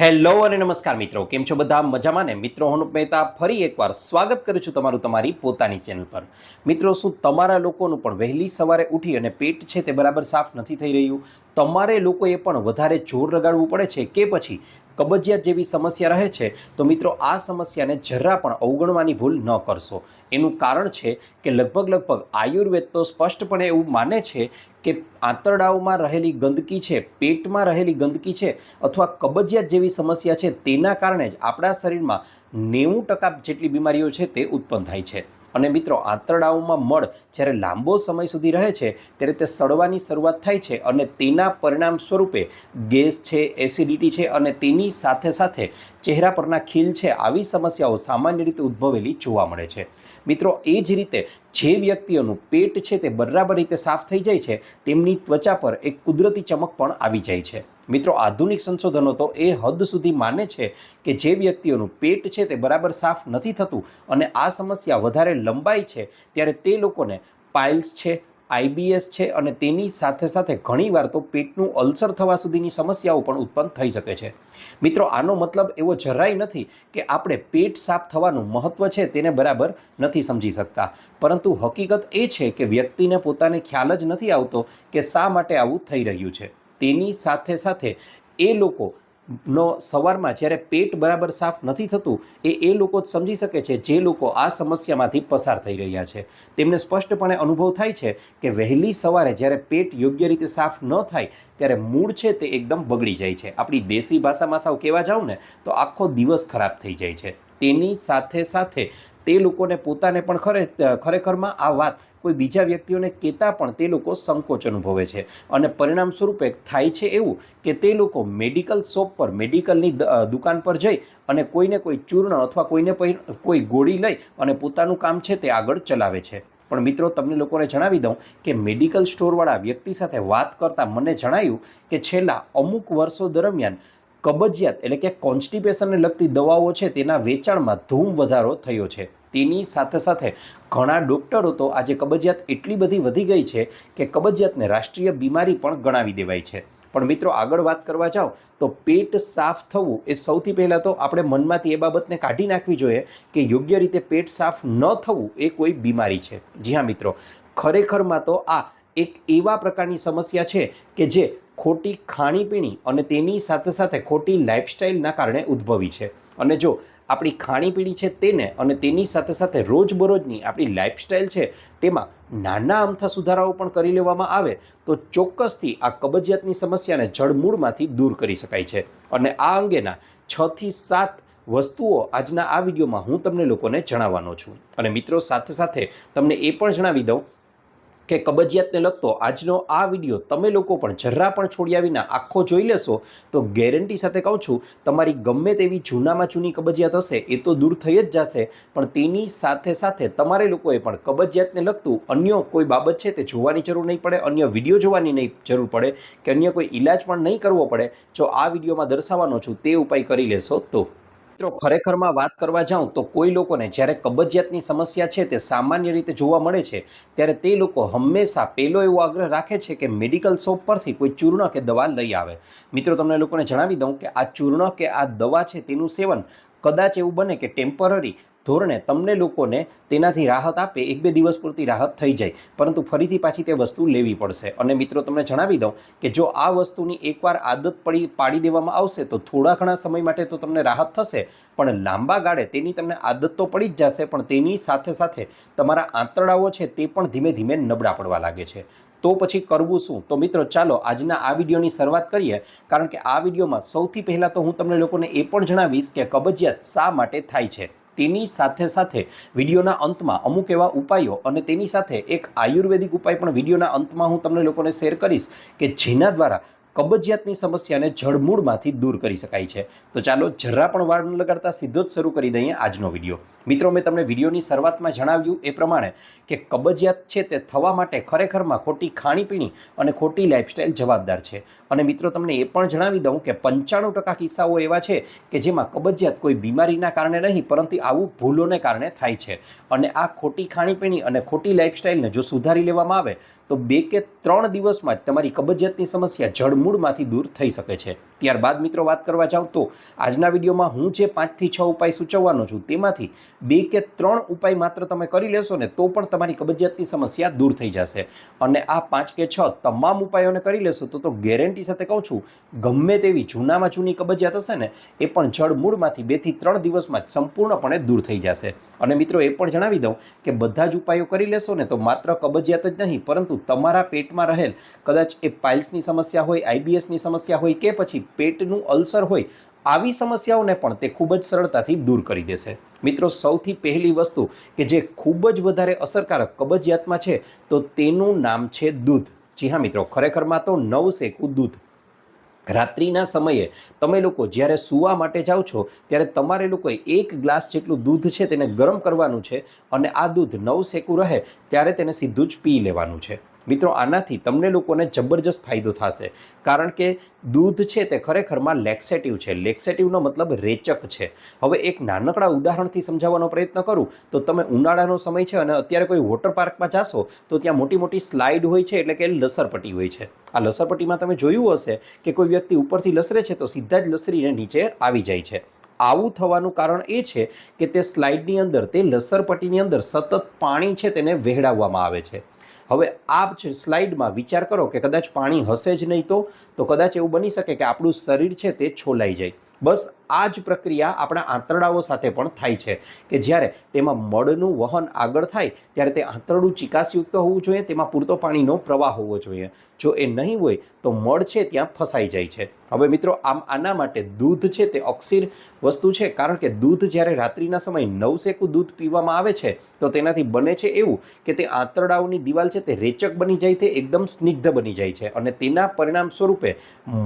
Hello અને નમસ્કાર મિત્રો, કેમ છો બધા? મજામાં ને? મિત્રો, હું મહેતા ફરી એકવાર સ્વાગત કરું છું તમારું તમારી પોતાની ચેનલ પર. મિત્રો, શું તમારા લોકોનું પણ વહેલી સવારે ઉઠી અને પેટ છે તે બરાબર સાફ નથી થઈ રહ્યું? તમારે લોકોએ પણ વધારે જોર લગાડવું પડે છે કે પછી કબજિયાત જેવી સમસ્યા રહે છે? તો મિત્રો, આ સમસ્યાને જરા પણ અવગણવાની ભૂલ ન કરશો. એનું કારણ છે કે લગભગ આયુર્વેદ તો સ્પષ્ટપણે એવું માને છે કે આંતરડાઓમાં રહેલી ગંદકી છે, પેટમાં રહેલી ગંદકી છે અથવા કબજિયાત જેવી સમસ્યા છે, તેના કારણે જ આપણા શરીરમાં 90% જેટલી બીમારીઓ છે તે ઉત્પન્ન થાય છે. અને મિત્રો, આંતરડાઓમાં મળ જ્યારે લાંબો સમય સુધી રહે છે ત્યારે તે સડવાની શરૂઆત થાય છે અને તેના પરિણામ સ્વરૂપે ગેસ છે, એસિડિટી છે અને તેની સાથે સાથે ચહેરા પરના ખીલ છે, આવી સમસ્યાઓ સામાન્ય રીતે ઉદ્ભવેલી જોવા મળે છે. મિત્રો, એ જ રીતે જે વ્યક્તિઓનું પેટ છે તે બરાબર રીતે સાફ થઈ જાય છે તેમની ત્વચા પર એક કુદરતી ચમક પણ આવી જાય છે. મિત્રો, આધુનિક સંશોધનો તો એ હદ સુધી માને છે કે જે વ્યક્તિઓનું પેટ છે તે બરાબર સાફ નથી થતું અને આ સમસ્યા વધારે લંબાઈ છે ત્યારે તે લોકોને પાઇલ્સ છે, આઈબીએસ છે અને તેની સાથે સાથે ઘણીવાર તો પેટનું અલ્સર થવા સુધીની સમસ્યાઓ પણ ઉત્પન્ન થઈ શકે છે. મિત્રો, આનો મતલબ એવો જરાય નથી કે આપણે પેટ સાફ થવાનું મહત્વ છે તેને બરાબર નથી સમજી શકતા, પરંતુ હકીકત એ છે કે વ્યક્તિને પોતાને ખ્યાલ જ નથી આવતો કે શા માટે આવું થઈ રહ્યું છે. તેની સાથે સાથે એ લોકોનો સવારમાં જ્યારે પેટ બરાબર સાફ નથી થતું એ લોકો જ સમજી શકે છે જે લોકો આ સમસ્યામાંથી પસાર થઈ રહ્યા છે. તેમને સ્પષ્ટપણે અનુભવ થાય છે કે વહેલી સવારે જ્યારે પેટ યોગ્ય રીતે સાફ ન થાય ત્યારે મૂડ છે તે એકદમ બગડી જાય છે. આપણી દેશી ભાષામાં સાવ કહેવા જાઉં ને તો આખો દિવસ ખરાબ થઈ જાય છે. તેની સાથે સાથે તે લોકોને પોતાને પણ ખરેખરમાં આ વાત કોઈ બીજા વ્યક્તિઓને કહેતા પણ તે લોકો સંકોચ અનુભવે છે અને પરિણામ સ્વરૂપે થાય છે એવું કે તે લોકો મેડિકલ શોપ પર, મેડિકલની દુકાન પર જઈ અને કોઈને કોઈ ચૂર્ણ અથવા કોઈ ગોળી લઈ અને પોતાનું કામ છે તે આગળ ચલાવે છે. પણ મિત્રો, તમને લોકોને જણાવી દઉં કે મેડિકલ સ્ટોરવાળા વ્યક્તિ સાથે વાત કરતાં મને જણાયું કે છેલ્લા અમુક વર્ષો દરમિયાન કબજિયાત એટલે કે કોન્સ્ટિપેશનને લગતી દવાઓ છે તેના વેચાણમાં ધૂમ વધારો થયો છે. તેની સાથે સાથે ઘણા ડૉક્ટરો તો આજે કબજિયાત એટલી બધી વધી ગઈ છે કે કબજિયાતને રાષ્ટ્રીય બીમારી પણ ગણાવી દેવાય છે. પણ મિત્રો, આગળ વાત કરવા જાઓ તો પેટ સાફ થવું એ સૌથી પહેલાં તો આપણે મનમાંથી એ બાબતને કાઢી નાખવી જોઈએ કે યોગ્ય રીતે પેટ સાફ ન થવું એ કોઈ બીમારી છે. જી હા મિત્રો, ખરેખરમાં તો આ એક એવા પ્રકારની સમસ્યા છે કે જે ખોટી ખાણીપીણી અને તેની સાથે સાથે ખોટી લાઇફસ્ટાઇલના કારણે ઉદ્ભવી છે. અને જો આપણી ખાણીપીણી છે તેને અને તેની સાથે સાથે રોજબરોજની આપણી લાઇફસ્ટાઇલ છે તેમાં નાના અમથા સુધારાઓ પણ કરી લેવામાં આવે તો ચોક્કસથી આ કબજિયાતની સમસ્યાને જડમૂળમાંથી દૂર કરી શકાય છે. અને આ અંગેના 6 થી 7 વસ્તુઓ આજના આ વિડીયોમાં હું તમને લોકોને જણાવવાનો છું. અને મિત્રો, સાથે સાથે તમને એ પણ જણાવી દઉં કે કબજિયાતને લગતો આજનો આ વિડીયો તમે લોકો પણ જરા પણ છોડ્યા વિના આખો જોઈ લેશો તો ગેરંટી સાથે કહું છું, તમારી ગમે તેવી જૂનામાં જૂની કબજિયાત હશે એ તો દૂર થઈ જ જશે, પણ તેની સાથે સાથે તમારે લોકોએ પણ કબજિયાતને લગતું અન્ય કોઈ બાબત છે તે જોવાની જરૂર નહીં પડે, અન્ય વિડીયો જોવાની નહીં જરૂર પડે કે અન્ય કોઈ ઈલાજ પણ નહીં કરવો પડે. જો આ વિડીયોમાં દર્શાવવાનો છું તે ઉપાય કરી લેશો તો. મિત્રો, ખરેખરમાં વાત કરવા જાઉં તો કોઈ લોકોને જ્યારે કબજિયાતની સમસ્યા છે તે સામાન્ય રીતે જોવા મળે છે ત્યારે તે લોકો હંમેશા પહેલો એવો આગ્રહ રાખે છે કે મેડિકલ શોપ પરથી કોઈ ચૂર્ણ કે દવા લઈ આવે. મિત્રો, તમને લોકોને જણાવી દઉં કે આ ચૂર્ણ કે આ દવા છે તેનું સેવન કદાચ એવું બને કે ટેમ્પરરી ધોરણે તમને લોકોને તેનાથી રાહત આપે, 1-2 દિવસ પૂરતી રાહત થઈ જાય, પરંતુ ફરીથી પાછી તે વસ્તુ લેવી પડશે. અને મિત્રો, તમને જણાવી દઉં કે જો આ વસ્તુની એકવાર આદત પાડી દેવામાં આવશે તો થોડા ઘણા સમય માટે તો તમને રાહત થશે, પણ લાંબા ગાળે તેની તમને આદત તો પડી જ જશે, પણ તેની સાથે સાથે તમારા આંતરડાઓ છે તે પણ ધીમે ધીમે નબળા પડવા લાગે છે. તો પછી કરવું શું? તો મિત્રો, ચાલો આજના આ વિડીયોની શરૂઆત કરીએ, કારણ કે આ વિડીયોમાં સૌથી પહેલાં તો હું તમને લોકોને એ પણ જણાવીશ કે કબજિયાત શા માટે થાય છે. તેની સાથે સાથે વિડીયોના અંતમાં અમુક એવા ઉપાયો અને તેની સાથે એક આયુર્વેદિક ઉપાય પણ વિડીયોના અંતમાં હું તમને લોકોને શેર કરીશ કે જેના દ્વારા કબજિયાતની સમસ્યાને જડમૂળમાંથી દૂર કરી શકાય છે. તો ચાલો જરા પણ વાર ન લગાડતા સીધો જ શરૂ કરી દઈએ આજનો વિડીયો. મિત્રો, મેં તમને વિડીયોની શરૂઆતમાં જણાવ્યું એ પ્રમાણે કે કબજિયાત છે તે થવા માટે ખરેખરમાં ખોટી ખાણીપીણી અને ખોટી લાઇફસ્ટાઇલ જવાબદાર છે. અને મિત્રો, તમને એ પણ જણાવી દઉં કે 95% કિસ્સાઓ એવા છે કે જેમાં કબજિયાત કોઈ બીમારીના કારણે નહીં પરંતુ આવું ભૂલોને કારણે થાય છે. અને આ ખોટી ખાણીપીણી અને ખોટી લાઇફસ્ટાઇલને જો સુધારી લેવામાં આવે તો 2 કે 3 દિવસમાં જ તમારી કબજિયાતની સમસ્યા જડમૂળમાંથી દૂર થઈ શકે છે. ત્યારબાદ મિત્રો વાત કરવા જાઉં તો આજના વિડીયોમાં હું જે 5 થી 6 ઉપાય સૂચવવાનો છું તેમાંથી 2 કે 3 ઉપાય માત્ર તમે કરી લેશો ને તો પણ તમારી કબજિયાતની સમસ્યા દૂર થઈ જશે। અને આ 5 કે 6 તમામ ઉપાયોને કરી લેશો તો ગેરંટી સાથે કહું છું ગમે તેવી જૂનામાં જૂની કબજિયાત હશે ને એ પણ જડમૂળમાંથી 2 થી 3 દિવસમાં જ સંપૂર્ણપણે દૂર થઈ જશે। અને મિત્રો એ પણ જણાવી દઉં કે બધા જ ઉપાયો કરી લેશો ને તો માત્ર કબજિયાત જ નહીં પરંતુ તમારા પેટમાં રહેલ કદાચ એ પાઇલ્સની સમસ્યા હોય, આઈબીએસની સમસ્યા હોય કે પછી પેટનું અલ્સર હોય, આવી સમસ્યાઓને પણ તે ખૂબ જ સરળતાથી દૂર કરી દેશે। મિત્રો સૌથી પહેલી વસ્તુ કે જે ખૂબ જ વધારે અસરકારક કબજિયાતમાં છે તો તેનું નામ છે દૂધ। જી હા મિત્રો, ખરેખરમાં તો નવશેકું દૂધ। રાત્રિના સમયે તમે લોકો જ્યારે સૂવા માટે જાઓ છો ત્યારે તમારે લોકોએ 1 ગ્લાસ જેટલું દૂધ છે તેને ગરમ કરવાનું છે અને આ દૂધ નવશેકું રહે ત્યારે તેને સીધું જ પી લેવાનું છે। મિત્રો આનાથી તમને લોકોને જબરજસ્ત ફાયદો થશે કારણ કે દૂધ છે તે ખરેખરમાં લેક્સેટિવ છે। લેક્સેટિવનો મતલબ રેચક છે। હવે એક નાનકડા ઉદાહરણથી સમજાવવાનો પ્રયત્ન કરું તો તમે ઉનાળાનો સમય છે અને અત્યારે કોઈ વોટર પાર્કમાં જાશો તો ત્યાં મોટી મોટી સ્લાઇડ હોય છે, એટલે કે લસરપટ્ટી હોય છે। આ લસરપટ્ટીમાં તમે જોયું હશે કે કોઈ વ્યક્તિ ઉપરથી લસરે છે તો સીધા જ લસરીને નીચે આવી જાય છે। આવું થવાનું કારણ એ છે કે તે સ્લાઇડની અંદર, તે લસરપટ્ટીની અંદર સતત પાણી છે તેને વહેડાવવામાં આવે છે। હવે આ સ્લાઇડમાં વિચાર કરો કે કદાચ પાણી હશે જ નહીં તો કદાચ એવું બની શકે કે આપણું શરીર છે તે છોલાઈ જાય। બસ આ જ પ્રક્રિયા આપણા આંતરડાઓ સાથે પણ થાય છે કે જ્યારે તેમાં મળનું વહન આગળ થાય ત્યારે તે આંતરડું ચિકાસયુક્ત હોવું જોઈએ, તેમાં પૂરતો પાણીનો પ્રવાહ હોવો જોઈએ। જો એ નહીં હોય તો મળ છે ત્યાં ફસાઈ જાય છે। હવે મિત્રો આના માટે દૂધ છે તે અક્ષીર વસ્તુ છે કારણ કે દૂધ જ્યારે રાત્રિના સમયે નવશેકું દૂધ પીવામાં આવે છે તો તેનાથી બને છે એવું કે તે આંતરડાઓની દિવાલ છે તે રેચક બની જાય, તે એકદમ સ્નિગ્ધ બની જાય છે અને તેના પરિણામ સ્વરૂપે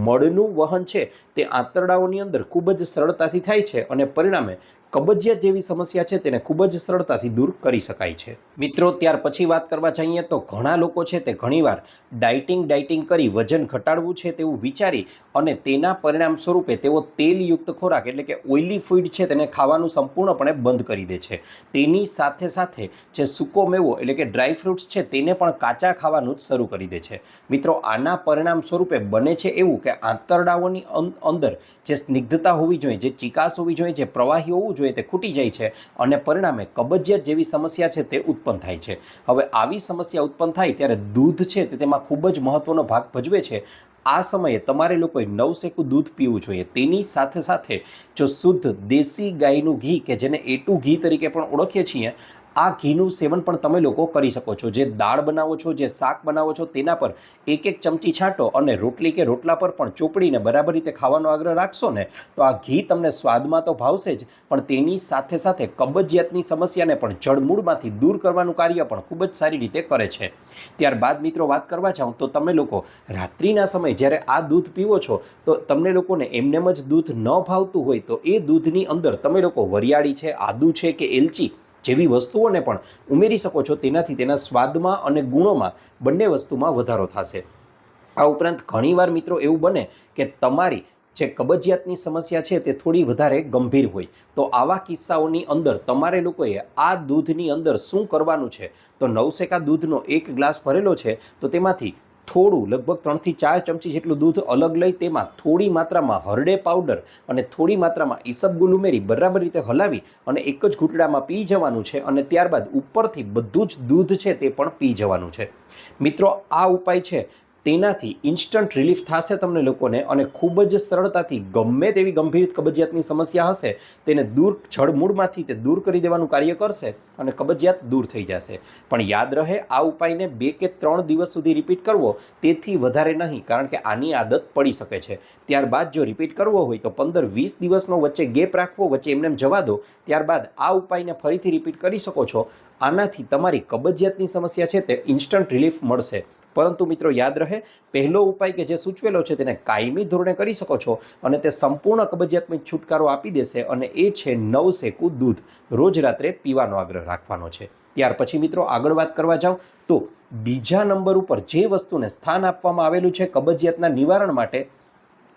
મળનું વહન છે તે આંતરડાઓની અંદર ખૂબ જ સરળતાથી થાય છે અને પરિણામે કબજિયાત જેવી સમસ્યા છે તેને ખૂબ જ સરળતાથી દૂર કરી શકાય છે। મિત્રો ત્યાર પછી વાત કરવા જઈએ તો ઘણા લોકો છે તે ઘણીવાર ડાયટિંગ કરી વજન ઘટાડવું છે તેવું વિચારી અને તેના પરિણામ સ્વરૂપે તેઓ તેલયુક્ત ખોરાક એટલે કે ઓઇલી ફૂડ છે તેને ખાવાનું સંપૂર્ણપણે બંધ કરી દે છે। તેની સાથે સાથે જે સૂકો મેવો એટલે કે ડ્રાય ફ્રૂટ્સ છે તેને પણ કાચા ખાવાનું જ શરૂ કરી દે છે। મિત્રો આના પરિણામ સ્વરૂપે બને છે એવું કે આંતરડાઓની અંદર જે સ્નિગ્ધતા હોવી જોઈએ, જે ચિકાસ હોવી જોઈએ, જે પ્રવાહી હોવું જોઈએ તે ખૂટી જાય છે અને પરિણામે કબજિયાત જેવી સમસ્યા છે તે ઉત્પન્ન થાય છે। હવે આવી સમસ્યા ઉત્પન્ન થાય ત્યારે દૂધ છે તે તેમાં ખૂબ જ મહત્વનો ભાગ ભજવે છે। આ સમયે તમારે લોકોએ નવશેકું દૂધ પીવું જોઈએ। તેની સાથે સાથે જો શુદ્ધ દેશી ગાયનું ઘી કે જેને A2 ઘી તરીકે પણ ઓળખીએ છીએ, આ ઘીનું સેવન પણ તમે લોકો કરી શકો છો। જે દાળ બનાવો છો, જે શાક બનાવો છો તેના પર 1-1 ચમચી છાંટો અને રોટલી કે રોટલા પર પણ ચોપડીને બરાબર રીતે ખાવાનો આગ્રહ રાખશો ને તો આ ઘી તમને સ્વાદમાં તો ભાવશે જ પણ તેની સાથે સાથે કબજિયાતની સમસ્યાને પણ જડમૂળમાંથી દૂર કરવાનું કાર્ય પણ ખૂબ જ સારી રીતે કરે છે। ત્યારબાદ મિત્રો વાત કરવા જાઉં તો તમે લોકો રાત્રિના સમયે જ્યારે આ દૂધ પીવો છો તો તમને લોકોને એમનેમ જ દૂધ ન ભાવતું હોય તો એ દૂધની અંદર તમે લોકો વરિયાળી છે, આદુ છે કે એલચી જેવી વસ્તુઓને પણ ઉમેરી શકો છો। તેનાથી તેના સ્વાદમાં અને ગુણોમાં બંને વસ્તુમાં વધારો થશે। આ ઉપરાંત ઘણીવાર મિત્રો એવું બને કે તમારી જે કબજિયાતની સમસ્યા છે તે થોડી વધારે ગંભીર હોય તો આવા કિસ્સાઓની અંદર તમારે લોકોએ આ દૂધની અંદર શું કરવાનું છે તો નવશેકા દૂધનો 1 ગ્લાસ ભરેલો છે તો તેમાંથી થોડું લગભગ 3 થી 4 ચમચી જેટલું દૂધ અલગ લઈ તેમાં થોડી માત્રામાં હરડે પાવડર અને થોડી માત્રામાં ઈસબગુલ ઉમેરી બરાબર રીતે હલાવી અને એક જ ઘૂંટડામાં પી જવાનું છે અને ત્યારબાદ ઉપરથી બધું જ દૂધ છે તે પણ પી જવાનું છે। મિત્રો આ ઉપાય છે તેનાથી ઇન્સ્ટન્ટ રિલીફ થશે તમને લોકોને અને ખૂબ જ સરળતાથી ગમે તેવી ગંભીર કબજિયાતની સમસ્યા હશે તેને જડમૂળમાંથી તે દૂર કરી દેવાનું કાર્ય કરશે અને કબજિયાત દૂર થઈ જશે। પણ યાદ રહે આ ઉપાયને 2 કે 3 દિવસ સુધી રિપીટ કરવો, તેથી વધારે નહીં કારણ કે આની આદત પડી શકે છે। ત્યારબાદ જો રિપીટ કરવો હોય તો 15-20 દિવસનો વચ્ચે ગેપ રાખવો, વચ્ચે એમને જવા દો, ત્યારબાદ આ ઉપાયને ફરીથી રિપીટ કરી શકો છો। આનાથી તમારી કબજિયાતની સમસ્યા છે તે ઇન્સ્ટન્ટ રિલીફ મળશે। પરંતુ મિત્રો યાદ રહે પહેલો ઉપાય કે જે સૂચવેલો છે તેને કાયમી ધોરણે કરી શકો છો અને તે સંપૂર્ણ કબજિયાતમાં છુટકારો આપી દેશે અને એ છે નવશેકું દૂધ રોજ રાત્રે પીવાનો આગ્રહ રાખવાનો છે। ત્યાર પછી મિત્રો આગળ વાત કરવા જાઉં તો બીજા નંબર ઉપર જે વસ્તુને સ્થાન આપવામાં આવેલું છે કબજિયાતના નિવારણ માટે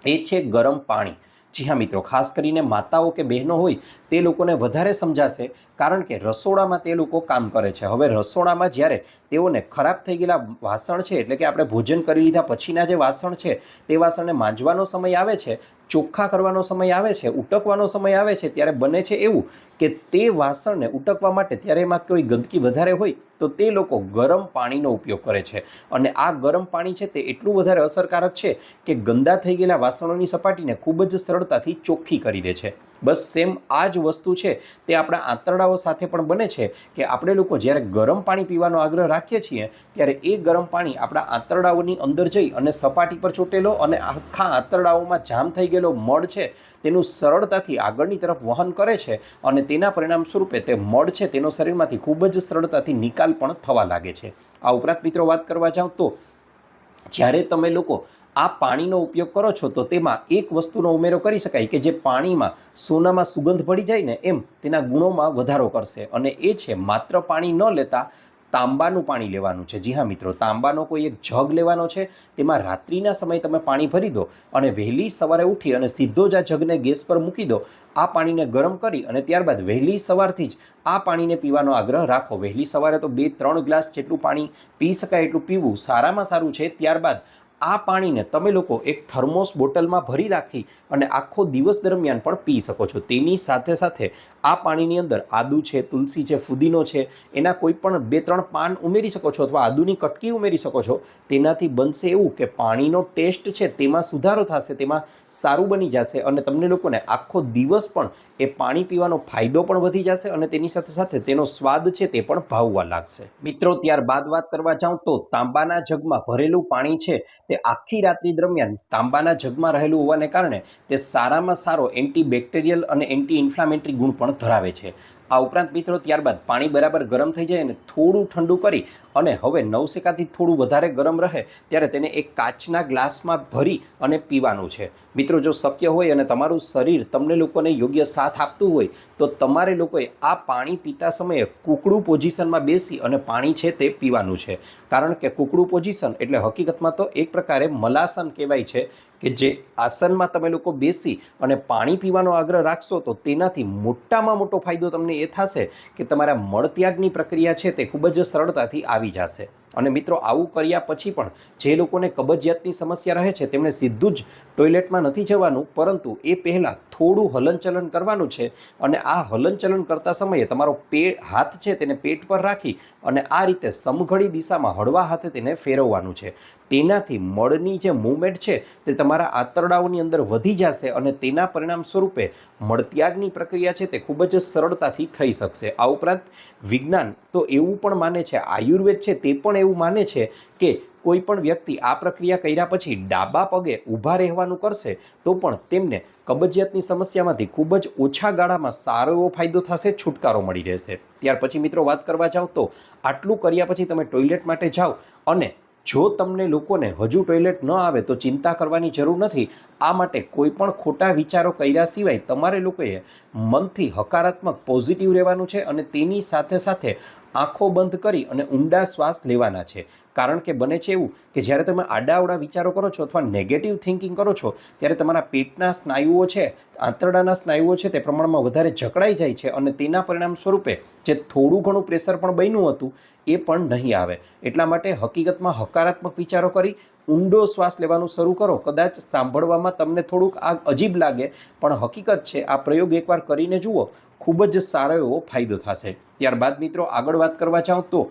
એ છે ગરમ પાણી। જી હા મિત્રો, ખાસ કરીને માતાઓ કે બહેનો હોય તે લોકોને વધારે સમજાશે, કારણ કે રસોડામાં તે લોકો કામ કરે છે. હવે રસોડામાં જ્યારે તેઓને ખરાબ થઈ ગયેલા વાસણ છે, એટલે કે આપણે ભોજન કરી લીધા પછીના જે વાસણ છે તે વાસણને માંજવાનો સમય આવે છે, ચોખ્ખા કરવાનો સમય આવે છે, ઉટકવાનો સમય આવે છે, ત્યારે બને છે એવું કે તે વાસણને ઉટકવા માટે ત્યારે એમાં કોઈ ગંદકી વધારે હોય તો તે લોકો ગરમ પાણીનો ઉપયોગ કરે છે. અને આ ગરમ પાણી છે તે એટલું વધારે અસરકારક છે કે ગંદા થઈ ગયેલા વાસણોની સપાટીને ખૂબ જ સરળતાથી ચોખ્ખી કરી દે છે. બસ સેમ આ જ વસ્તુ છે તે આપણા આંતરડાઓ સાથે પણ બને છે કે આપણે લોકો જ્યારે ગરમ પાણી પીવાનો આગ્રહ રાખીએ છીએ ત્યારે એ ગરમ પાણી આપણા આંતરડાઓની અંદર જઈ અને સપાટી પર ચોટેલો અને આખા આંતરડાઓમાં જામ થઈ ગયેલો મળ છે તેનું સરળતાથી આગળની તરફ વહન કરે છે, અને તેના પરિણામ સ્વરૂપે તે મળ છે તેનો શરીરમાંથી ખૂબ જ સરળતાથી નિકાલ પણ થવા લાગે છે. આ ઉપરાંત મિત્રો વાત કરવા જાઉં તો જ્યારે તમે લોકો આ પાણીનો ઉપયોગ કરો છો તો તેમાં એક વસ્તુનો ઉમેરો કરી શકાય કે જે પાણીમાં સોનામાં સુગંધ પડી જાય ને એમ તેના ગુણોમાં વધારો કરશે, અને એ છે માત્ર પાણી ન લેતા તાંબાનું પાણી લેવાનું છે. જી હા મિત્રો, તાંબાનો કોઈ એક જગ લેવાનો છે, તેમાં રાત્રિના સમયે તમે પાણી ભરી દો અને વહેલી સવારે ઉઠી અને સીધો જ આ જગને ગેસ પર મૂકી દો. આ પાણીને ગરમ કરી અને ત્યારબાદ વહેલી સવારથી જ આ પાણીને પીવાનો આગ્રહ રાખો. વહેલી સવારે તો 2-3 ગ્લાસ જેટલું પાણી પી શકાય એટલું પીવું સારામાં સારું છે. ત્યારબાદ આ પાણીને તમે લોકો એક થર્મોસ બોટલમાં ભરી રાખી અને આખો દિવસ દરમિયાન પણ પી શકો છો. તેની સાથે સાથે આ પાણીની અંદર આદુ છે, તુલસી છે, ફુદીનો છે, એના કોઈ પણ 2-3 પાન ઉમેરી શકો છો, અથવા આદુની કટકી ઉમેરી શકો છો. તેનાથી બનશે એવું કે પાણીનો ટેસ્ટ છે તેમાં સુધારો થશે, તેમાં સારું બની જશે, અને તમને લોકોને આખો દિવસ પણ એ પાણી પીવાનો ફાયદો પણ વધી જશે, અને તેની સાથે સાથે તેનો સ્વાદ છે તે પણ ભાવવા લાગશે. મિત્રો, ત્યારબાદ વાત કરવા જાઉં તો તાંબાના જગમાં ભરેલું પાણી છે તે આખી રાત્રિ દરમિયાન તાંબાના જગમાં રહેલું હોવાને કારણે તે સારામાં સારો એન્ટીબેક્ટેરિયલ અને એન્ટી ઇન્ફ્લામેટરી ગુણ પણ ધરાવે છે. આ ઉપરાંત મિત્રો ત્યારબાદ પાણી બરાબર ગરમ થઈ જાય અને થોડું ઠંડુ કરી અને હવે નવસેકાથી થોડું વધારે ગરમ રહે ત્યારે તેને એક કાચના ગ્લાસમાં ભરી અને પીવાનું છે. મિત્રો, જો શક્ય હોય અને તમારું શરીર તમને લોકોને યોગ્ય સાથ આપતું હોય તો તમારે લોકોએ આ પાણી પીતા સમયે કૂકડું પોઝિશનમાં બેસી અને પાણી છે તે પીવાનું છે. કારણ કે કૂકડું પોઝિશન એટલે હકીકતમાં તો એક પ્રકારે મલાસન કહેવાય છે, કે જે આસનમાં તમે લોકો બેસી અને પાણી પીવાનો આગ્રહ રાખશો તો તેનાથી મોટામાં મોટો ફાયદો તમને એ થશે કે તમારા મળત્યાગની પ્રક્રિયા છે તે ખૂબ જ સરળતાથી આવી જશે. અને મિત્રો, આવું કર્યા પછી પણ જે લોકોને કબજિયાતની સમસ્યા રહે છે તેમણે સીધું જ ટોયલેટમાં નથી જવાનું, પરંતુ એ પહેલાં થોડું હલનચલન કરવાનું છે. અને આ હલનચલન કરતા સમયે તમારો હાથ છે તેને પેટ પર રાખી અને આ રીતે સમઘડી દિશામાં હળવા હાથે તેને ફેરવવાનું છે. તેનાથી મળની જે મૂવમેન્ટ છે તે તમારા આંતરડાઓની અંદર વધી જશે, અને તેના પરિણામ સ્વરૂપે મળત્યાગની પ્રક્રિયા છે તે ખૂબ જ સરળતાથી થઈ શકશે. આ ઉપરાંત વિજ્ઞાન તો એવું પણ માને છે, આયુર્વેદ છે તે પણ એવું માને છે કે કોઈ પણ વ્યક્તિ આ પ્રક્રિયા કર્યા પછી ડાબા પગે ઊભા રહેવાનું કરશે તો પણ તેમને કબજિયાતની સમસ્યામાંથી ખૂબ જ ઓછા ગાળામાં સારો એવો ફાયદો થશે, છુટકારો મળી રહેશે. ત્યાર પછી મિત્રો વાત કરવા જાઓ તો આટલું કર્યા પછી તમે ટોયલેટ માટે જાઓ, અને જો તમને લોકોને હજુ ટોયલેટ ન આવે તો ચિંતા કરવાની જરૂર નથી. આ માટે કોઈ પણ ખોટા વિચારો કર્યા સિવાય તમારે લોકોએ મનથી હકારાત્મક પોઝિટિવ રહેવાનું છે, અને તેની સાથે સાથે આંખો બંધ કરી અને ઊંડા શ્વાસ લેવાના છે. કારણ કે બને છે એવું કે જ્યારે તમે આડાઅવડા વિચારો કરો છો અથવા નેગેટિવ થિંકિંગ કરો છો ત્યારે તમારા પેટના સ્નાયુઓ છે, આંતરડાના સ્નાયુઓ છે તે પ્રમાણમાં વધારે જકડાઈ જાય છે, અને તેના પરિણામ સ્વરૂપે જે થોડું ઘણું પ્રેશર પણ બન્યું હતું એ પણ નહીં આવે. એટલા માટે હકીકતમાં હકારાત્મક વિચારો કરી ઊંડો શ્વાસ લેવાનું શરૂ કરો. કદાચ સાંભળવામાં તમને થોડુંક આ અજીબ લાગે, પણ હકીકત છે, આ પ્રયોગ એકવાર કરીને જુઓ, ખૂબ જ સારો એવો ફાયદો થશે. ત્યારબાદ મિત્રો આગળ વાત કરવા જાઉં તો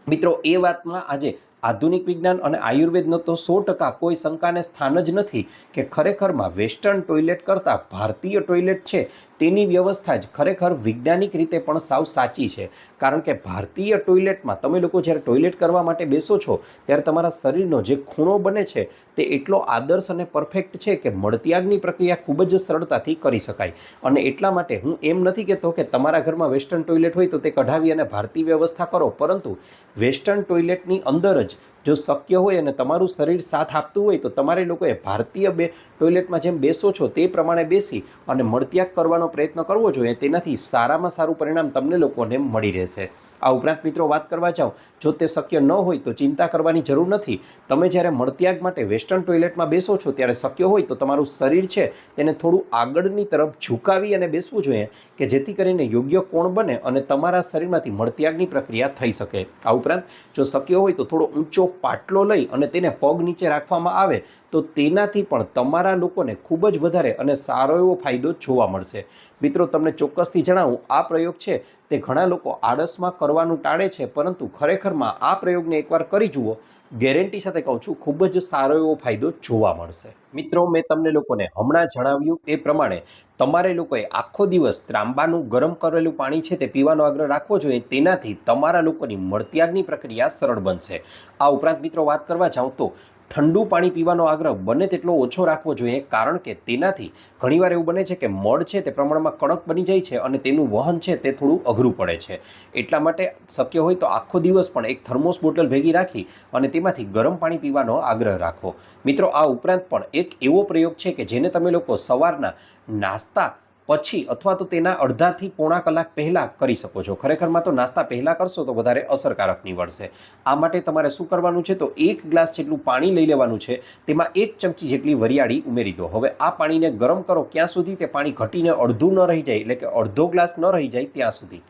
મિત્રો એ વાતમાં આજે આધુનિક વિજ્ઞાન અને આયુર્વેદનો તો 100% કોઈ શંકાને સ્થાન જ નથી કે ખરેખરમાં વેસ્ટર્ન ટોયલેટ કરતાં ભારતીય ટોયલેટ છે તેની વ્યવસ્થા જ ખરેખર વૈજ્ઞાનિક રીતે પણ સાવ સાચી છે. કારણ કે ભારતીય ટોયલેટમાં તમે લોકો જ્યારે ટોયલેટ કરવા માટે બેસો છો ત્યારે તમારા શરીરનો જે ખૂણો બને છે તે એટલો આદર્શ અને પરફેક્ટ છે કે મળત્યાગની પ્રક્રિયા ખૂબ જ સરળતાથી કરી શકાય. અને એટલા માટે હું એમ નથી કહેતો કે તમારા ઘરમાં વેસ્ટર્ન ટોયલેટ હોય તો તે કઢાવી અને ભારતીય વ્યવસ્થા કરો, પરંતુ વેસ્ટર્ન ટોયલેટની અંદર જ જો શક્ય હોય અને તમારું શરીર સાથ આપતું હોય તો તમારે લોકોએ ભારતીય ટોયલેટમાં જેમ બેસો છો તે પ્રમાણે બેસી અને મળત્યાગ કરવાનો પ્રયત્ન કરવો જોઈએ. તેનાથી સારામાં સારું પરિણામ તમને લોકોને મળી રહેશે. આ ઉપરાંત મિત્રો વાત કરવા જાઓ, જો તે શક્ય ન હોય તો ચિંતા કરવાની જરૂર નથી. તમે જ્યારે મળત્યાગ માટે વેસ્ટર્ન ટોયલેટમાં બેસો છો ત્યારે શક્ય હોય તો તમારું શરીર છે તેને થોડું આગળની તરફ ઝુકાવી અને બેસવું જોઈએ કે જેથી કરીને યોગ્ય કોણ બને અને તમારા શરીરમાંથી મળત્યાગની પ્રક્રિયા થઈ શકે. આ ઉપરાંત જો શક્ય હોય તો થોડો ઊંચો પાટલો લઈ અને તેને પગ નીચે રાખવામાં આવે તો તેનાથી પણ તમારા લોકોને ખૂબ જ વધારે અને સારો એવો ફાયદો જોવા મળશે. મિત્રો તમને ચોક્કસથી જણાવું, આ પ્રયોગ છે તે ઘણા લોકો આળસમાં કરવાનું ટાળે છે, પરંતુ ખરેખરમાં આ પ્રયોગને એકવાર કરી જુઓ, ગેરંટી સાથે કહું છું ખૂબ જ સારો એવો ફાયદો જોવા મળશે. મિત્રો મેં તમને લોકોને હમણાં જણાવ્યું એ પ્રમાણે તમારે લોકોએ આખો દિવસ ત્રાંબાનું ગરમ કરેલું પાણી છે તે પીવાનો આગ્રહ રાખવો જોઈએ. તેનાથી તમારા લોકોની મળત્યાગની પ્રક્રિયા સરળ બનશે. આ ઉપરાંત મિત્રો વાત કરવા જાઉં તો ઠંડુ પાણી પીવાનો આગ્રહ બને તેટલો ઓછો રાખવો જોઈએ, કારણ કે તેનાથી ઘણીવાર એવું બને છે કે મળ છે તે પ્રમાણમાં કડક બની જાય છે અને તેનું વહન છે તે થોડું અઘરું પડે છે. એટલા માટે શક્ય હોય તો આખો દિવસ પણ એક થર્મોસ બોટલ ભેગી રાખી અને તેમાંથી ગરમ પાણી પીવાનો આગ્રહ રાખો. મિત્રો આ ઉપરાંત પણ એક એવો પ્રયોગ છે કે જેને તમે લોકો સવારના નાસ્તા પછી અથવા તો તેના અડધાથી પોણા કલાક પહેલાં કરી શકો છો. ખરેખરમાં તો નાસ્તા પહેલાં કરશો તો વધારે અસરકારક નીવડશે. આ માટે તમારે શું કરવાનું છે તો 1 ગ્લાસ જેટલું પાણી લઈ લેવાનું છે, તેમાં 1 ચમચી જેટલી વરિયાળી ઉમેરી દો. હવે આ પાણીને ગરમ કરો ક્યાં સુધી તે પાણી ઘટીને અડધું ન રહી જાય, એટલે કે અડધો ગ્લાસ ન રહી જાય ત્યાં સુધી.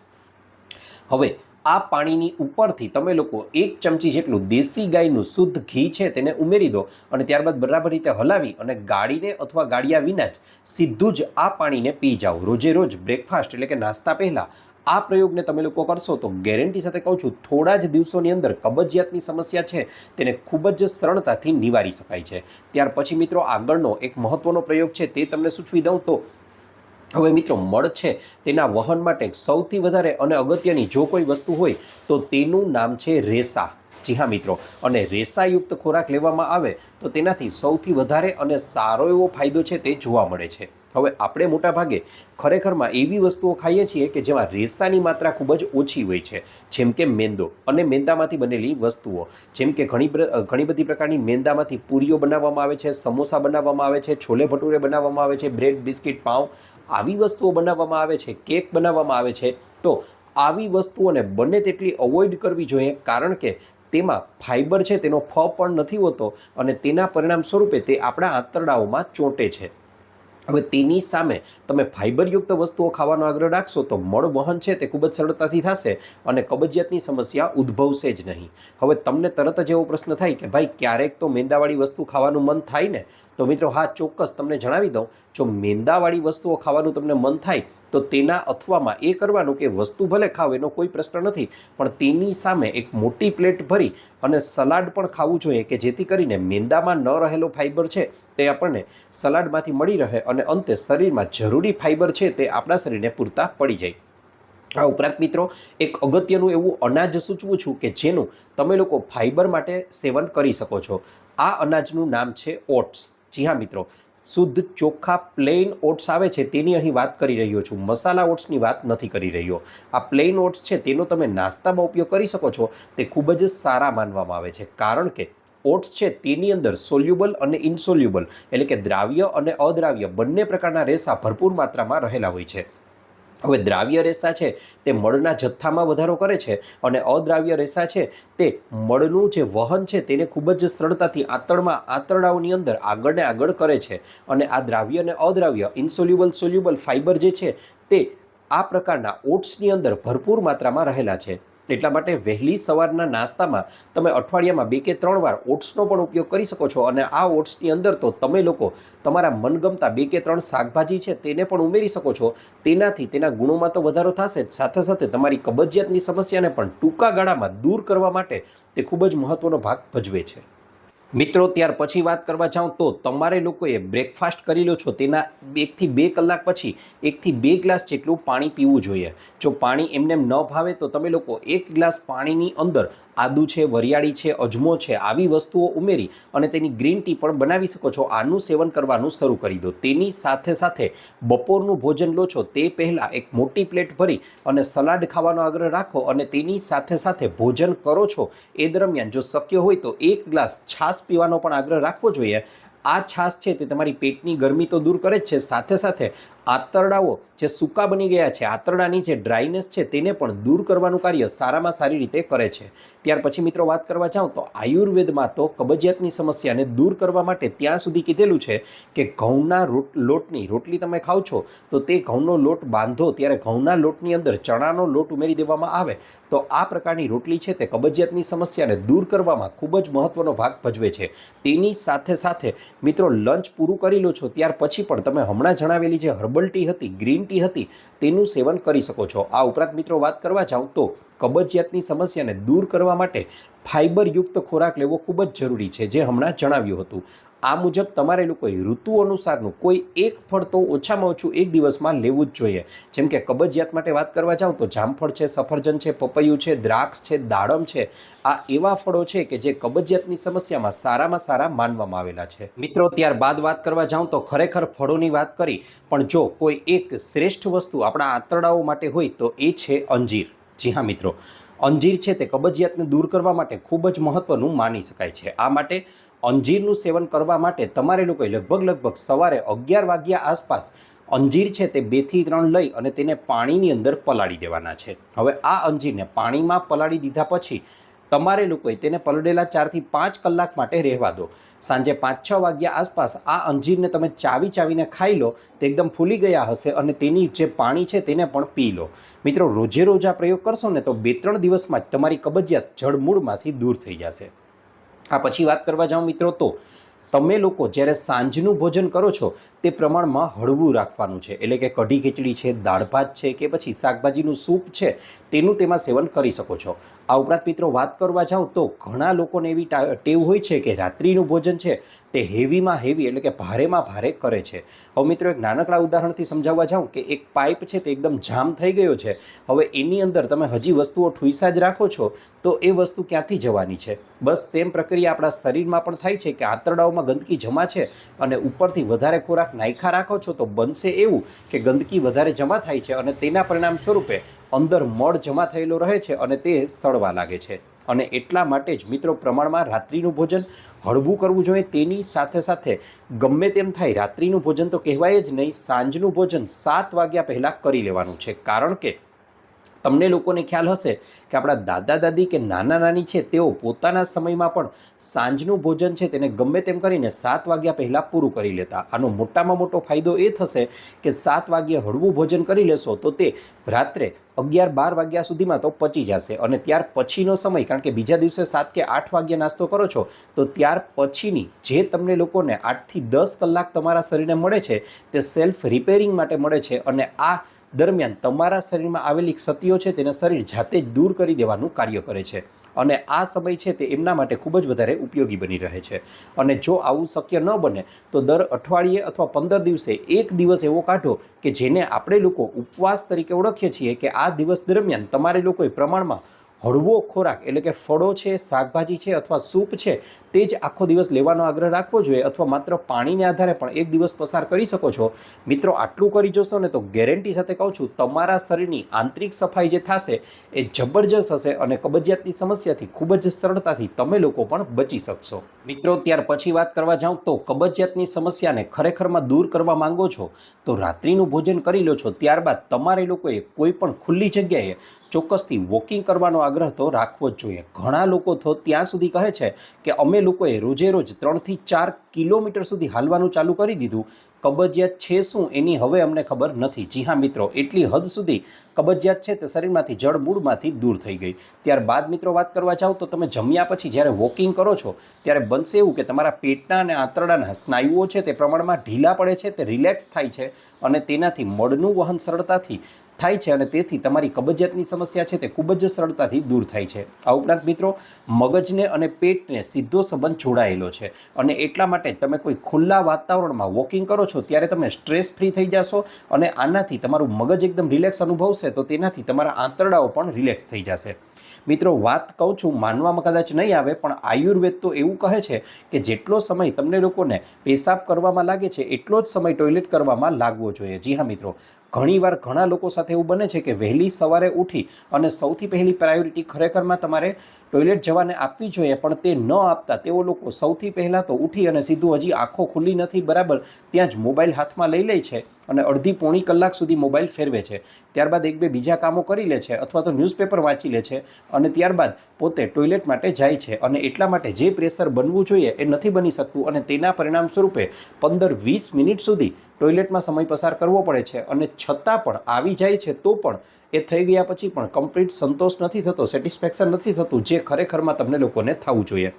હવે આ પાણીની ઉપરથી તમે લોકો 1 ચમચી જેટલું દેશી ગાયનું શુદ્ધ ઘી છે તેને ઉમેરી દો અને ત્યારબાદ બરાબર રીતે હલાવી અને ગાળીને અથવા ગાળ્યા વિના જ સીધું જ આ પાણીને પી જાઓ. રોજે રોજ બ્રેકફાસ્ટ એટલે કે નાસ્તા પહેલાં આ પ્રયોગને તમે લોકો કરશો તો ગેરંટી સાથે કહું છું થોડા જ દિવસોની અંદર કબજિયાતની સમસ્યા છે તેને ખૂબ જ સરળતાથી નિવારી શકાય છે. ત્યાર પછી મિત્રો આગળનો એક મહત્વનો પ્રયોગ છે તે તમને સૂચવી દઉં તો હવે મિત્રો મળ છે તેના વહન માટે સૌથી વધારે અને અગત્યની જો કોઈ વસ્તુ હોય તો તેનું નામ છે રેસા. જી હા મિત્રો, અને રેસાયુક્ત ખોરાક લેવામાં આવે તો તેનાથી સૌથી વધારે અને સારો એવો ફાયદો છે તે જોવા મળે છે. હવે આપણે મોટાભાગે ખરેખરમાં એવી વસ્તુઓ ખાઈએ છીએ કે જેમાં રેસાની માત્રા ખૂબ જ ઓછી હોય છે, જેમ કે મેંદો અને મેંદામાંથી બનેલી વસ્તુઓ, જેમ કે ઘણી બધી પ્રકારની મેંદામાંથી પૂરીઓ બનાવવામાં આવે છે, સમોસા બનાવવામાં આવે છે, છોલે ભટુરે બનાવવામાં આવે છે, બ્રેડ, બિસ્કિટ, પાઉં આવી વસ્તુઓ બનાવવામાં આવે છે, કેક બનાવવામાં આવે છે. તો આવી વસ્તુઓને બને તેટલી અવોઇડ કરવી જોઈએ, કારણ કે તેમાં ફાઇબર છે તેનો ફ પણ નથી હોતો અને તેના પરિણામ સ્વરૂપે તે આપણા આંતરડાઓમાં ચોંટે છે. હવે તેની સામે તમે ફાઇબરયુક્ત વસ્તુઓ ખાવાનો આગ્રહ રાખશો તો મળ વહન છે તે ખૂબ જ સરળતાથી થશે અને કબજિયાતની સમસ્યા ઉદ્ભવશે જ નહીં. હવે તમને તરત જ એવો પ્રશ્ન થાય કે ભાઈ ક્યારેક તો મેંદાવાળી વસ્તુ ખાવાનું મન થાય ને, તો મિત્રો હા ચોક્કસ તમને જણાવી દઉં, જો મેંદાવાળી વસ્તુઓ ખાવાનું તમને મન થાય તો તેના અથવામાં એ કરવાનું કે વસ્તુ ભલે ખાવ એનો કોઈ પ્રશ્ન નથી, પણ તેની સામે એક મોટી પ્લેટ ભરી અને સલાડ પણ ખાવું જોઈએ કે જેથી કરીને મેંદામાં ન રહેલો ફાઇબર છે તે આપણને સલાડમાંથી મળી રહે અને અંતે શરીરમાં જરૂરી ફાઇબર છે તે આપણા શરીરને પૂરતા પડી જાય. આ ઉપરાંત મિત્રો એક અગત્યનું એવું અનાજ સૂચવું છું કે જેનું તમે લોકો ફાઇબર માટે સેવન કરી શકો છો. આ અનાજનું નામ છે ઓટ્સ. જી હા મિત્રો, શુદ્ધ ચોખ્ખા પ્લેન ઓટ્સ આવે છે તેની અહીં વાત કરી રહ્યો છું, મસાલા ઓટ્સની વાત નથી કરી રહ્યો. આ પ્લેન ઓટ્સ છે તેનો તમે નાસ્તામાં ઉપયોગ કરી શકો છો. તે ખૂબ જ સારા માનવામાં આવે છે, કારણ કે ઓટ્સ છે તેની અંદર સોલ્યુબલ અને ઇનસોલ્યુબલ એટલે કે દ્રાવ્ય અને અદ્રાવ્ય બંને પ્રકારના રેસા ભરપૂર માત્રામાં રહેલા હોય છે. હવે દ્રાવ્ય રેસા છે તે મળના જથ્થામાં વધારો કરે છે અને અદ્રાવ્ય રેસા છે તે મળનું જે વહન છે તેને ખૂબ જ સરળતાથી આંતરડાઓની અંદર આગળ ને આગળ કરે છે. અને આ દ્રાવ્ય અને અદ્રાવ્ય ઇનસોલ્યુબલ સોલ્યુબલ ફાઇબર જે છે તે આ પ્રકારના ઓટ્સની અંદર ભરપૂર માત્રામાં રહેલા છે. એટલા માટે વહેલી સવારના નાસ્તામાં તમે અઠવાડિયામાં 2 કે 3 વાર ઓટ્સનો પણ ઉપયોગ કરી શકો છો અને આ ઓટ્સની અંદર તો તમે લોકો તમારા મનગમતા 2 કે 3 શાકભાજી છે તેને પણ ઉમેરી શકો છો. તેનાથી તેના ગુણોમાં તો વધારો થશે જ, સાથે સાથે તમારી કબજિયાતની સમસ્યાને પણ ટૂંકા ગાળામાં દૂર કરવા માટે તે ખૂબ જ મહત્વનો ભાગ ભજવે છે. મિત્રો ત્યાર પછી વાત કરવા જાઉં તો તમારે લોકોએ બ્રેકફાસ્ટ કરી લો છો તેના 1 થી 2 કલાક પછી 1 થી 2 ગ્લાસ જેટલું પાણી પીવું જોઈએ. જો પાણી એમને ન ભાવે તો તમે લોકો 1 ગ્લાસ પાણીની અંદર આદુ છે, વરિયાળી છે, અજમો છે, આવી વસ્તુઓ ઉમેરી અને તેની ગ્રીન ટી પણ બનાવી શકો છો. આનું સેવન કરવાનું શરૂ કરી દો. તેની સાથે સાથે બપોરનું ભોજન લો છો તે પહેલાં એક મોટી પ્લેટ ભરી અને સલાડ ખાવાનો આગ્રહ રાખો, અને તેની સાથે સાથે ભોજન કરો છો એ દરમિયાન જો શક્ય હોય તો 1 ગ્લાસ છાશ પીવાનો પણ આગ્રહ રાખવો જોઈએ. આ છાશ છે તે તમારી પેટની ગરમી તો દૂર કરે જ છે, સાથે સાથે આંતરડાઓ જે સૂકા બની ગયા છે, આંતરડાની જે ડ્રાયનેસ છે તેને પણ દૂર કરવાનું કાર્ય સારામાં સારી રીતે કરે છે. ત્યાર પછી મિત્રો વાત કરવા જાઉં તો આયુર્વેદમાં તો કબજિયાતની સમસ્યાને દૂર કરવા માટે ત્યાં સુધી કીધેલું છે કે ઘઉંના લોટની રોટલી તમે ખાઓ છો તો તે ઘઉંનો લોટ બાંધો ત્યારે ઘઉંના લોટની અંદર ચણાનો લોટ ઉમેરી દેવામાં આવે તો આ પ્રકારની રોટલી છે તે કબજિયાતની સમસ્યાને દૂર કરવામાં ખૂબ જ મહત્વનો ભાગ ભજવે છે. તેની સાથે સાથે મિત્રો લંચ પૂરું કરી લો છો ત્યાર પછી પણ તમે હમણાં જણાવેલી જે હર્બલ ટી હતી, ગ્રીન ટી હતી, તેનું સેવન કરી શકો છો. આ ઉપરાંત મિત્રો વાત કરવા જાઉં તો કબજિયાતની સમસ્યાને દૂર કરવા માટે ફાઇબરયુક્ત ખોરાક લેવો ખૂબ જ જરૂરી છે, જે હમણાં જણાવ્યું હતું. આ મુજબ તમારે લોકોએ ઋતુ અનુસારનું કોઈ એક ફળ તો ઓછામાં ઓછું એક દિવસમાં લેવું જ જોઈએ. જેમ કે કબજિયાત માટે વાત કરવા જાઉં તો જામફળ છે, સફરજન છે, પપૈયું છે, દ્રાક્ષ છે, દાડમ છે, આ એવા ફળો છે કે જે કબજિયાતની સમસ્યામાં સારામાં સારા માનવામાં આવેલા છે. મિત્રો ત્યારબાદ વાત કરવા જાઉં તો ખરેખર ફળોની વાત કરી, પણ જો કોઈ એક શ્રેષ્ઠ વસ્તુ આપણા આંતરડાઓ માટે હોય તો એ છે અંજીર. જી હા મિત્રો, અંજીર છે તે કબજિયાતને દૂર કરવા માટે ખૂબ જ મહત્વનું માની શકાય છે. આ માટે અંજીરનું સેવન કરવા માટે તમારે લોકોએ લગભગ સવારે 11 વાગ્યા આસપાસ અંજીર છે તે 2 થી 3 લઈ અને તેને પાણીની અંદર પલાળી દેવાના છે. હવે આ અંજીરને પાણીમાં પલાળી દીધા પછી તમારે લોકોએ તેને પલળેલા 4 થી 5 કલાક માટે રહેવા દો. સાંજે 5-6 વાગ્યા આસપાસ આ અંજીરને તમે ચાવીને ખાઈ લો તો એકદમ ફૂલી ગયા હશે અને તેની જે પાણી છે તેને પણ પી લો. મિત્રો રોજે રોજ આ પ્રયોગ કરશો ને તો 2-3 દિવસમાં જ તમારી કબજિયાત જડમૂળમાંથી દૂર થઈ જશે. આ પછી વાત કરવા જાઉં મિત્રો તો તમે લોકો જ્યારે સાંજનું ભોજન કરો છો તે પ્રમાણમાં હળવું રાખવાનું છે. એટલે કે કઢી ખીચડી છે, દાળ ભાત છે કે પછી શાકભાજીનું સૂપ છે તેનું તેમાં સેવન કરી શકો છો. આ ઉપરાંત મિત્રો વાત કરવા જાઉં તો ઘણા લોકોને એવી ટેવ હોય છે કે રાત્રિનું ભોજન છે તે હેવીમાં હેવી એટલે કે ભારેમાં ભારે કરે છે. હવે મિત્રો એક નાનકડા ઉદાહરણથી સમજાવવા જાઉં કે એક પાઇપ છે તે એકદમ જામ થઈ ગયો છે. હવે એની અંદર તમે હજી વસ્તુઓ ઠૂંસા જ રાખો છો તો એ વસ્તુ ક્યાંથી જવાની છે? બસ સેમ પ્રક્રિયા આપણા શરીરમાં પણ થાય છે કે આંતરડાઓમાં ગંદકી જમા છે અને ઉપરથી વધારે ખોરાક નાખ્યા રાખો છો તો બનશે એવું કે ગંદકી વધારે જમા થાય છે અને તેના પરિણામ સ્વરૂપે અંદર મળ જમા થયેલો રહે છે અને તે સડવા લાગે છે. અને એટલા માટે જ મિત્રો પ્રમાણમાં રાત્રિનું ભોજન હળવું કરવું જોઈએ. તેની સાથે સાથે ગમે તેમ થાય રાત્રિનું ભોજન તો કહેવાય જ નહીં, સાંજનું ભોજન 7 વાગ્યા પહેલાં કરી લેવાનું છે. કારણ કે તમને લોકોને ખ્યાલ હશે કે આપણા દાદા દાદી કે નાના નાની છે તેઓ પોતાના સમયમાં પણ સાંજનું ભોજન છે તેને ગમે તેમ કરીને 7 વાગ્યા પહેલાં પૂરું કરી લેતા. આનો મોટામાં મોટો ફાયદો એ થશે કે 7 વાગ્યે હળવું ભોજન કરી લેશો તો તે રાત્રે 11-12 વાગ્યા સુધીમાં તો પચી જશે. અને ત્યાર પછીનો સમય, કારણ કે બીજા દિવસે 7 કે 8 વાગ્યે નાસ્તો કરો છો તો ત્યાર પછીની જે તમને લોકોને 8 થી 10 કલાક તમારા શરીરને મળે છે તે સેલ્ફ રિપેરિંગ માટે મળે છે. અને આ દરમિયાન તમારા શરીરમાં આવેલી ક્ષતિઓ છે તેને શરીર જાતે જ દૂર કરી દેવાનું કાર્ય કરે છે. અને આ સમય છે તે એમના માટે ખૂબ જ વધારે ઉપયોગી બની રહે છે. અને જો આવું શક્ય ન બને તો દર અઠવાડિયે અથવા 15 દિવસે એક દિવસ એવો કાઢો કે જેને આપણે લોકો ઉપવાસ તરીકે ઓળખીએ છીએ, કે આ દિવસ દરમિયાન તમારે લોકોએ પ્રમાણમાં હળવો ખોરાક એટલે કે ફળો છે, શાકભાજી છે અથવા સૂપ છે તે જ આખો દિવસ લેવાનો આગ્રહ રાખવો જોઈએ, અથવા માત્ર પાણીને આધારે પણ એક દિવસ પસાર કરી શકો છો. મિત્રો આટલું કરી જોશો ને તો ગેરંટી સાથે કહું છું તમારા શરીરની આંતરિક સફાઈ જે થશે એ જબરજસ્ત હશે અને કબજિયાતની સમસ્યાથી ખૂબ જ સરળતાથી તમે લોકો પણ બચી શકશો. મિત્રો ત્યાર પછી વાત કરવા જાઉં તો કબજિયાતની સમસ્યાને ખરેખરમાં દૂર કરવા માંગો છો તો રાત્રિનું ભોજન કરી લો છો ત્યારબાદ તમારે લોકોએ કોઈ પણ ખુલ્લી જગ્યાએ ચોક્કસથી વોકિંગ કરવાનો આગ્રહ તો રાખવો જ જોઈએ. ઘણા લોકો તો ત્યાં સુધી કહે છે કે અમે લોકોએ રોજે રોજ 3 થી 4 કિલોમીટર સુધી હાલવાનું ચાલુ કરી દીધું, કબજિયાત છે શું એની હવે અમને ખબર નથી. જી હા મિત્રો, એટલી હદ સુધી કબજિયાત છે તે શરીરમાંથી જડમૂળમાંથી દૂર થઈ ગઈ. ત્યારબાદ મિત્રો વાત કરવા જાઓ તો તમે જમ્યા પછી જ્યારે વોકિંગ કરો છો ત્યારે બનશે એવું કે તમારા પેટના અને આંતરડાના સ્નાયુઓ છે તે પ્રમાણમાં ઢીલા પડે છે, તે રિલેક્સ થાય છે અને તેનાથી મળનું વહન સરળતાથી થાય છે અને તેથી તમારી કબજિયાતની સમસ્યા છે તે ખૂબ જ સરળતાથી દૂર થાય છે. આ ઉપરાંત મિત્રો, મગજને અને પેટને સીધો સંબંધ જોડાયેલો છે અને એટલા માટે તમે કોઈ ખુલ્લા વાતાવરણમાં વોકિંગ કરો છો ત્યારે તમે સ્ટ્રેસ ફ્રી થઈ જશો અને આનાથી તમારું મગજ એકદમ રિલેક્સ અનુભવશે, તો તેનાથી તમારા આંતરડાઓ પણ રિલેક્સ થઈ જશે. મિત્રો, વાત કહું છું, માનવામાં કદાચ નહીં આવે, પણ આયુર્વેદ તો એવું કહે છે કે જેટલો સમય તમને લોકોને પેશાબ કરવામાં લાગે છે એટલો જ સમય ટોયલેટ કરવામાં લાગવો જોઈએ. જી હા મિત્રો, ઘણીવાર ઘણા લોકો સાથે એવું બને છે કે વહેલી સવારે ઉઠી અને સૌથી પહેલી પ્રાયોરિટી ખરેખરમાં તમારે ટોયલેટ જવાને આપવી જોઈએ, પણ તે ન આપતા તેઓ લોકો સૌથી પહેલાં તો ઉઠી અને સીધું, હજી આંખો ખુલ્લી નથી બરાબર, ત્યાં જ મોબાઈલ હાથમાં લઈ લે છે અને અડધી પોણી કલાક સુધી મોબાઈલ ફેરવે છે. ત્યારબાદ એક બે બીજા કામો કરી લે છે અથવા તો ન્યૂઝપેપર વાંચી લે છે અને ત્યારબાદ પોતે ટોયલેટ માટે જાય છે અને એટલા માટે જે પ્રેશર બનવું જોઈએ એ નથી બની શકતું અને તેના પરિણામ સ્વરૂપે 15-20 મિનિટ સુધી ટોયલેટમાં સમય પસાર કરવો પડે છે અને છતાં પણ આવી જાય છે તો પણ એ થઈ ગયા પછી પણ કમ્પ્લીટ સંતોષ નથી થતો, સેટિસ્ફેક્શન નથી થતું, જે ખરેખરમાં તમને લોકોને થવું જોઈએ.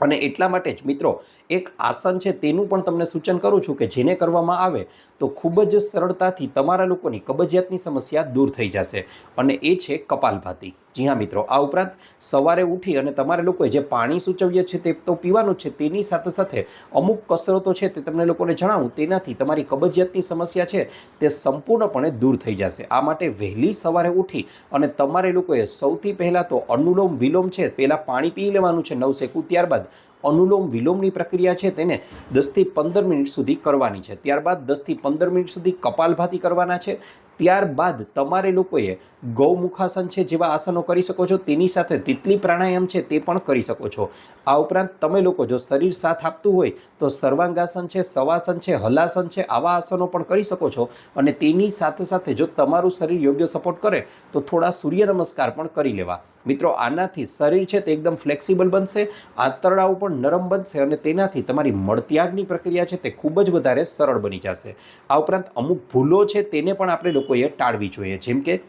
અને એટલા માટે જ મિત્રો, એક આસન છે તેનું પણ તમને સૂચન કરું છું કે જેને કરવામાં આવે તો ખૂબ જ સરળતાથી તમારા લોકોની કબજિયાતની સમસ્યા દૂર થઈ જશે અને એ છે કપાલભાતિ. જી હા મિત્રો, આ ઉપરાંત સવારે ઉઠી અને તમારે લોકોએ જે પાણી સૂચવ્યું છે તે તો પીવાનું જ છે, તેની સાથે સાથે અમુક કસરતો છે તે તમને લોકોને જણાવું, તેનાથી તમારી કબજિયાતની સમસ્યા છે તે સંપૂર્ણપણે દૂર થઈ જશે. આ માટે વહેલી સવારે ઉઠી અને તમારે લોકોએ સૌથી પહેલાં તો અનુલોમ વિલોમ છે, પહેલાં પાણી પી લેવાનું છે 9 સેકું, ત્યારબાદ અનુલોમ વિલોમની પ્રક્રિયા છે તેને 10થી 15 મિનિટ સુધી કરવાની છે. ત્યારબાદ 10થી 15 મિનિટ સુધી કપાલભાતિ કરવાના છે. ત્યારબાદ તમારે લોકોએ ગૌમુખાસન છે જેવા આસનો કરી શકો છો, તેની સાથે તિતલી પ્રાણાયામ છે તે પણ કરી શકો છો. આ ઉપરાંત તમે લોકો જો શરીર સાથ આપતું હોય તો સર્વાંગાસન છે, સવાસન છે, હલાસન છે, આવા આસનો પણ કરી શકો છો અને તેની સાથે સાથે જો તમારું શરીર યોગ્ય સપોર્ટ કરે તો થોડા સૂર્ય નમસ્કાર પણ કરી લેવા. મિત્રો, આનાથી શરીર છે તે એકદમ ફ્લેક્સિબલ બનશે, આંતરડાઓ પણ નરમ બનશે અને તેનાથી તમારી મળત્યાગની પ્રક્રિયા છે તે ખૂબ જ વધારે સરળ બની જશે. આ ઉપરાંત અમુક ભૂલો છે તેને પણ આપણે લોકોએ ટાળવી જોઈએ, જેમ કે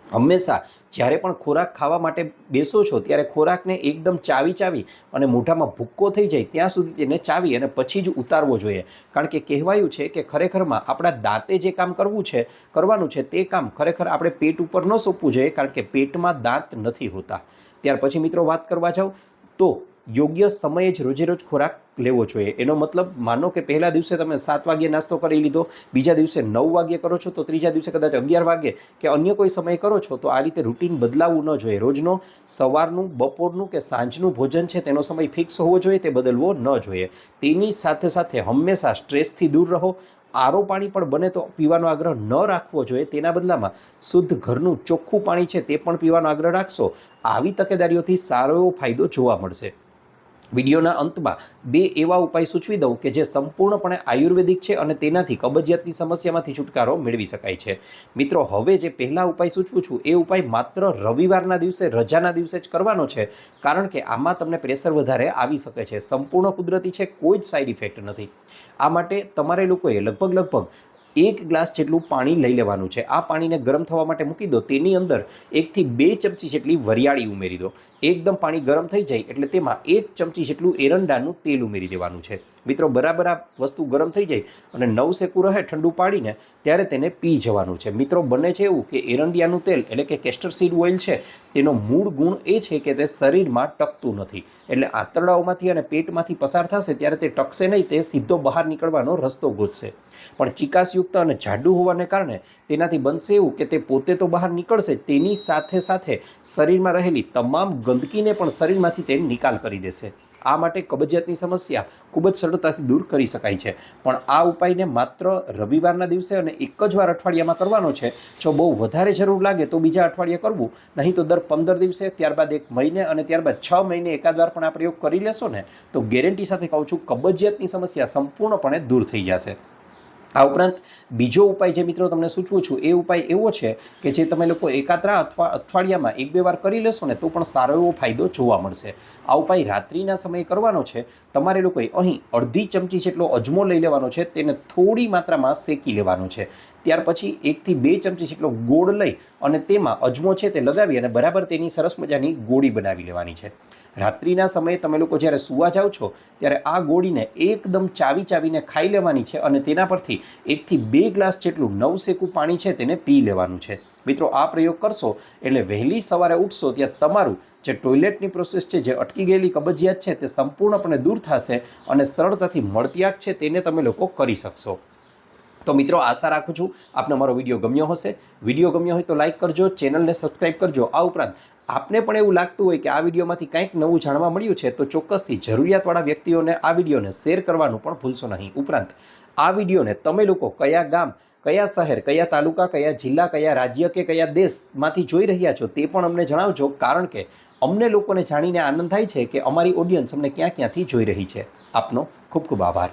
હંમેશા જ્યારે પણ ખોરાક ખાવા માટે બેસો છો ત્યારે ખોરાકને એકદમ ચાવી અને મોઢામાં ભૂક્કો થઈ જાય ત્યાં સુધી તેને ચાવી અને પછી જ ઉતારવો જોઈએ. કારણ કે કહેવાયું છે કે ખરેખરમાં આપણા દાંતે જે કામ કરવાનું છે તે કામ ખરેખર આપણે પેટ ઉપર ન સોંપવું જોઈએ, કારણ કે પેટમાં દાંત નથી હોતા. ત્યાર પછી મિત્રો વાત કરવા જાઉં તો યોગ્ય સમયે જ રોજે રોજ ખોરાક લેવો જોઈએ. એનો મતલબ, માનો કે પહેલા દિવસે તમે 7 વાગ્યે નાસ્તો કરી લીધો, બીજા દિવસે 9 વાગ્યે કરો છો, તો ત્રીજા દિવસે કદાચ 11 વાગ્યે કે અન્ય કોઈ સમયે કરો છો, તો આ રીતે રૂટીન બદલાવવું ન જોઈએ. રોજનો સવારનું, બપોરનું કે સાંજનું ભોજન છે તેનો સમય ફિક્સ હોવો જોઈએ, તે બદલવો ન જોઈએ. તેની સાથે સાથે હંમેશા સ્ટ્રેસથી દૂર રહો. આરો પાણી પણ બને તો પીવાનો આગ્રહ ન રાખવો જોઈએ, તેના બદલામાં શુદ્ધ ઘરનું ચોખ્ખું પાણી છે તે પણ પીવાનો આગ્રહ રાખશો. આવી તકેદારીઓથી સારો એવો ફાયદો જોવા મળશે. વિડીયોના અંતમાં 2 એવા ઉપાય સૂચવી દઉં કે જે સંપૂર્ણપણે આયુર્વેદિક છે અને તેનાથી કબજિયાતની સમસ્યામાંથી છુટકારો મેળવી શકાય છે. મિત્રો, હવે જે પહેલા ઉપાય સૂચવું છું એ ઉપાય માત્ર રવિવારના દિવસે, રજાના દિવસે જ કરવાનો છે, કારણ કે આમાં તમને પ્રેશર વધારે આવી શકે છે. સંપૂર્ણ કુદરતી છે, કોઈ જ સાઈડ ઇફેક્ટ નથી. આ માટે તમારે લોકોએ લગભગ 1 ગ્લાસ જેટલું પાણી લઈ લેવાનું છે. આ પાણીને ગરમ થવા માટે મૂકી દો. તેની અંદર 1 થી 2 ચમચી જેટલી વરિયાળી ઉમેરી દો. એકદમ પાણી ગરમ થઈ જાય એટલે તેમાં 1 ચમચી જેટલું એરંડાનું તેલ ઉમેરી દેવાનું છે. મિત્રો, બરાબર આ વસ્તુ ગરમ થઈ જાય અને 9 સેકું રહે ઠંડુ પાડીને ત્યારે તેને પી જવાનું છે. મિત્રો, બને છે એવું કે એરંડિયાનું તેલ એટલે કે કેસ્ટર સીડ ઓઇલ છે તેનો મૂળ ગુણ એ છે કે તે શરીરમાં ટકતું નથી, એટલે આંતરડાઓમાંથી અને પેટમાંથી પસાર થશે ત્યારે તે ટકશે નહીં, તે સીધો બહાર નીકળવાનો રસ્તો ગોતશે. પણ ચિકાસયુક્ત અને જાડું હોવાને કારણે તેનાથી બનશે એવું કે તે પોતે તો બહાર નીકળશે, તેની સાથે સાથે શરીરમાં રહેલી તમામ ગંદકીને પણ શરીરમાંથી તે નિકાલ કરી દેશે. આ માટે કબજિયાતની સમસ્યા ખૂબ જ સરળતાથી દૂર કરી શકાય છે. પણ આ ઉપાયને માત્ર રવિવારના દિવસે અને એક જ વાર અઠવાડિયામાં કરવાનો છે. જો બહુ વધારે જરૂર લાગે તો બીજા અઠવાડિયે કરવું, નહીં તો દર 15 દિવસે, ત્યારબાદ 1 મહિને અને ત્યારબાદ 6 મહિને એકાદ વાર પણ આ પ્રયોગ કરી લેશો ને તો ગેરંટી સાથે કહું છું, કબજિયાતની સમસ્યા સંપૂર્ણપણે દૂર થઈ જશે. આ ઉપરાંત બીજો ઉપાય જે મિત્રો તમને સૂચવું છું એ ઉપાય એવો છે કે જે તમે લોકો એકાત્રા અથવા અઠવાડિયામાં 1-2 વાર કરી લેશો ને તો પણ સારો એવો ફાયદો જોવા મળશે. આ ઉપાય રાત્રિના સમયે કરવાનો છે. તમારે લોકોએ અહીં અડધી ચમચી જેટલો અજમો લઈ લેવાનો છે, તેને થોડી માત્રામાં શેકી લેવાનો છે. ત્યાર પછી 1 થી 2 ચમચી જેટલો ગોળ લઈ અને તેમાં અજમો છે તે લગાવી અને બરાબર તેની સરસ મજાની ગોળી બનાવી લેવાની છે. રાત્રિના સમયે તમે લોકો જ્યારે સૂવા જાઓ છો ત્યારે આ ગોળીને એકદમ ચાવીને ખાઈ લેવાની છે અને તેના પરથી 1 થી 2 ગ્લાસ જેટલું નવસેકું પાણી છે તેને પી લેવાનું છે. મિત્રો, આ પ્રયોગ કરશો એટલે વહેલી સવારે ઉઠશો ત્યાં તમારું જે ટોયલેટની પ્રોસેસ છે, જે અટકી ગયેલી કબજિયાત છે તે સંપૂર્ણપણે દૂર થશે અને સરળતાથી મળતિયાત છે તેને તમે લોકો કરી શકશો. તો મિત્રો, આશા રાખું છું આપને મારો વિડીયો ગમ્યો હશે. વિડીયો ગમ્યો હોય તો લાઇક કરજો, ચેનલને સબસ્ક્રાઈબ કરજો. આ ઉપરાંત આપને પણ એવું લાગતું હોય કે આ વિડીયોમાંથી કંઈક નવું જાણવા મળ્યું છે તો ચોક્કસથી જરૂરિયાતવાળા વ્યક્તિઓને આ વિડીયોને શેર કરવાનું પણ ભૂલશો નહીં. ઉપરાંત આ વિડીયોને તમે લોકો કયા ગામ, કયા શહેર, કયા તાલુકા, કયા જિલ્લા, કયા રાજ્ય કે કયા દેશમાંથી જોઈ રહ્યા છો તે પણ અમને જણાવજો, કારણ કે અમને લોકોને જાણીને આનંદ થાય છે કે અમારી ઓડિયન્સ અમને ક્યાં ક્યાંથી જોઈ રહી છે. આપનો ખૂબ ખૂબ આભાર.